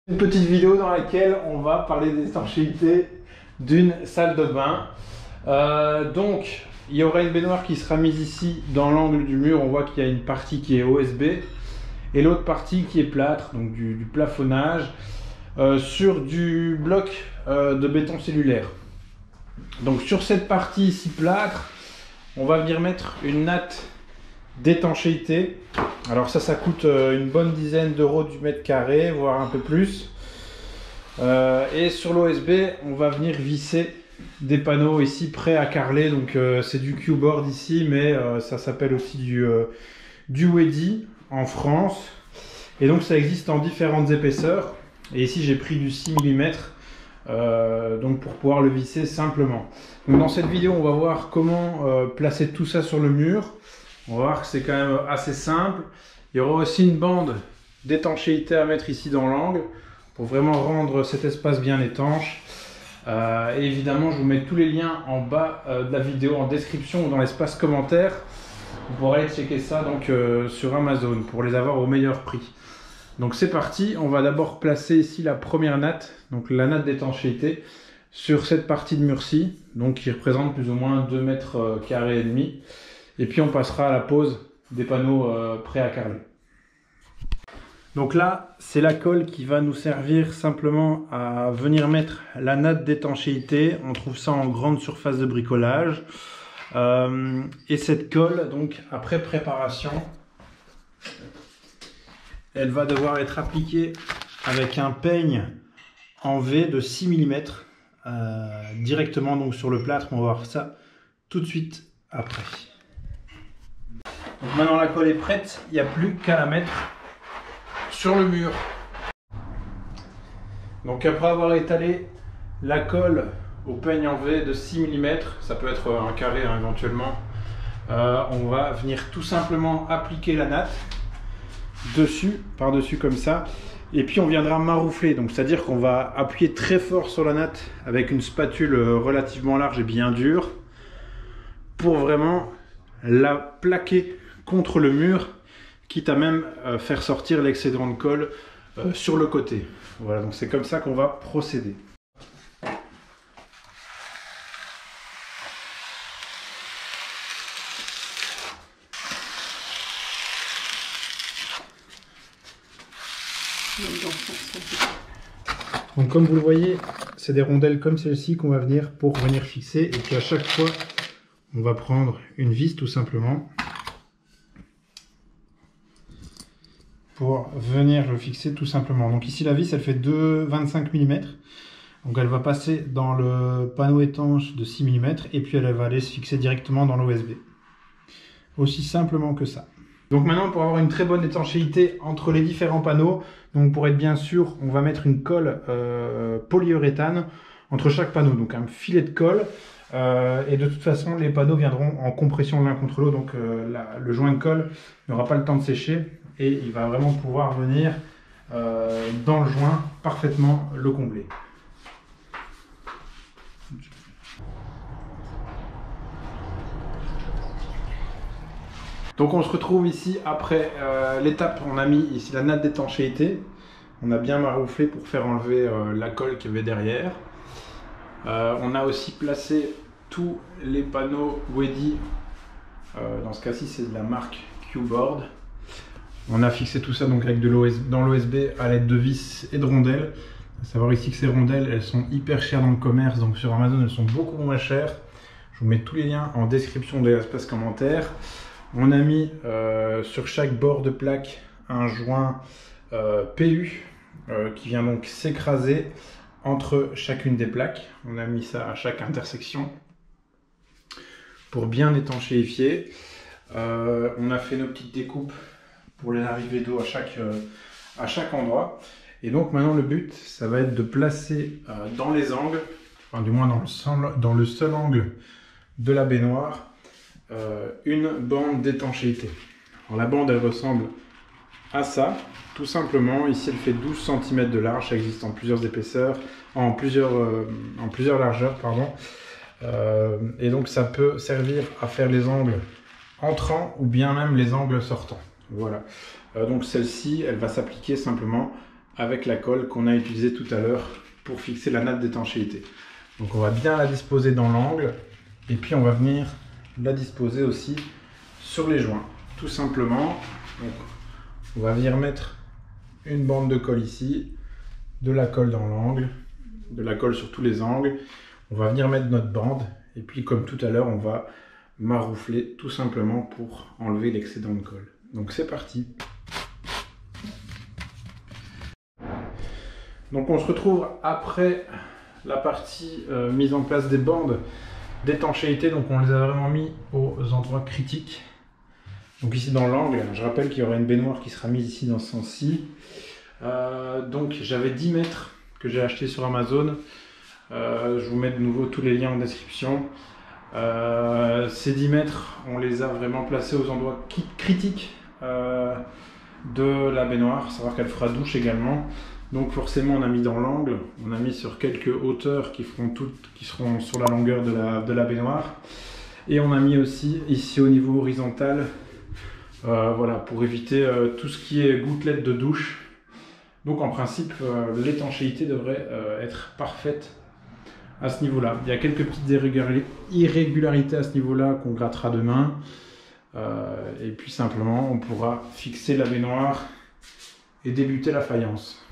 Une petite vidéo dans laquelle on va parler d'étanchéité d'une salle de bain. Donc, il y aura une baignoire qui sera mise ici dans l'angle du mur. On voit qu'il y a une partie qui est OSB et l'autre partie qui est plâtre, donc du plafonnage sur du bloc de béton cellulaire. Donc, sur cette partie ici plâtre, on va venir mettre une natte d'étanchéité. Alors ça coûte une bonne dizaine d'euros du mètre carré, voire un peu plus. Et sur l'OSB, on va venir visser des panneaux ici prêts à carreler. Donc c'est du Q-board ici, mais ça s'appelle aussi du Wedi en France. Et donc ça existe en différentes épaisseurs. Et ici j'ai pris du 6 mm donc pour pouvoir le visser simplement. Donc dans cette vidéo, on va voir comment placer tout ça sur le mur. On va voir que c'est quand même assez simple. Il y aura aussi une bande d'étanchéité à mettre ici dans l'angle pour vraiment rendre cet espace bien étanche. Et évidemment, je vous mets tous les liens en bas de la vidéo, en description ou dans l'espace commentaire. Vous pourrez aller checker ça donc, sur Amazon pour les avoir au meilleur prix. Donc c'est parti, on va d'abord placer ici la première natte, donc la natte d'étanchéité, sur cette partie de mur-ci, donc qui représente plus ou moins 2 mètres carrés et demi. Et puis on passera à la pose des panneaux prêts à carreler. Donc là, c'est la colle qui va nous servir simplement à venir mettre la natte d'étanchéité. On trouve ça en grande surface de bricolage. Et cette colle, donc après préparation, elle va devoir être appliquée avec un peigne en V de 6 mm directement donc sur le plâtre. On va voir ça tout de suite après. Donc maintenant la colle est prête, il n'y a plus qu'à la mettre sur le mur. Donc après avoir étalé la colle au peigne en V de 6 mm, ça peut être un carré hein, éventuellement, on va venir tout simplement appliquer la natte dessus, par-dessus comme ça, et puis on viendra maroufler, donc c'est-à-dire qu'on va appuyer très fort sur la natte avec une spatule relativement large et bien dure pour vraiment la plaquer contre le mur, quitte à même faire sortir l'excédent de colle sur le côté. Voilà, donc c'est comme ça qu'on va procéder. Donc comme vous le voyez, c'est des rondelles comme celle-ci qu'on va venir fixer, et puis à chaque fois on va prendre une vis tout simplement pour venir le fixer tout simplement. Donc ici la vis elle fait 25 mm, donc elle va passer dans le panneau étanche de 6 mm et puis elle va aller se fixer directement dans l'OSB. Aussi simplement que ça. Donc maintenant, pour avoir une très bonne étanchéité entre les différents panneaux, donc pour être bien sûr, on va mettre une colle polyuréthane entre chaque panneau, donc un filet de colle. Et de toute façon, les panneaux viendront en compression l'un contre l'autre, donc le joint de colle n'aura pas le temps de sécher et il va vraiment pouvoir venir dans le joint parfaitement le combler. Donc on se retrouve ici après l'étape, on a mis ici la natte d'étanchéité, on a bien marouflé pour faire enlever la colle qu'il y avait derrière. On a aussi placé tous les panneaux Wedi, dans ce cas-ci c'est de la marque Q-board. On a fixé tout ça donc avec dans l'OSB à l'aide de vis et de rondelles. À savoir ici que ces rondelles elles sont hyper chères dans le commerce, donc sur Amazon elles sont beaucoup moins chères. Je vous mets tous les liens en description de l'espace commentaire. On a mis sur chaque bord de plaque un joint PU qui vient donc s'écraser entre chacune des plaques. On a mis ça à chaque intersection pour bien étanchéifier. On a fait nos petites découpes pour les arrivées d'eau à chaque endroit. Et donc maintenant le but, ça va être de placer dans les angles, enfin du moins dans le seul angle de la baignoire, une bande d'étanchéité. Alors la bande elle ressemble à ça, tout simplement. Ici elle fait 12 cm de large, ça existe en plusieurs épaisseurs, en plusieurs largeurs, pardon. Et donc ça peut servir à faire les angles entrants ou bien même les angles sortants. Voilà. Donc celle-ci, elle va s'appliquer simplement avec la colle qu'on a utilisée tout à l'heure pour fixer la natte d'étanchéité. Donc on va bien la disposer dans l'angle et puis on va venir la disposer aussi sur les joints, tout simplement. Donc, on va venir mettre une bande de colle ici, de la colle dans l'angle, de la colle sur tous les angles. On va venir mettre notre bande et puis comme tout à l'heure, on va maroufler tout simplement pour enlever l'excédent de colle. Donc c'est parti. Donc on se retrouve après la partie mise en place des bandes d'étanchéité. Donc on les a vraiment mis aux endroits critiques. Donc ici dans l'angle, je rappelle qu'il y aura une baignoire qui sera mise ici dans ce sens-ci. Donc j'avais 10 mètres que j'ai acheté sur Amazon. Je vous mets de nouveau tous les liens en description. Ces 10 mètres, on les a vraiment placés aux endroits critiques de la baignoire, savoir qu'elle fera douche également. Donc forcément on a mis dans l'angle, on a mis sur quelques hauteurs qui seront sur la longueur de la baignoire. Et on a mis aussi ici au niveau horizontal, voilà, pour éviter tout ce qui est gouttelettes de douche. Donc en principe, l'étanchéité devrait être parfaite à ce niveau-là. Il y a quelques petites irrégularités à ce niveau-là qu'on grattera demain. Et puis simplement, on pourra fixer la baignoire et débuter la faïence.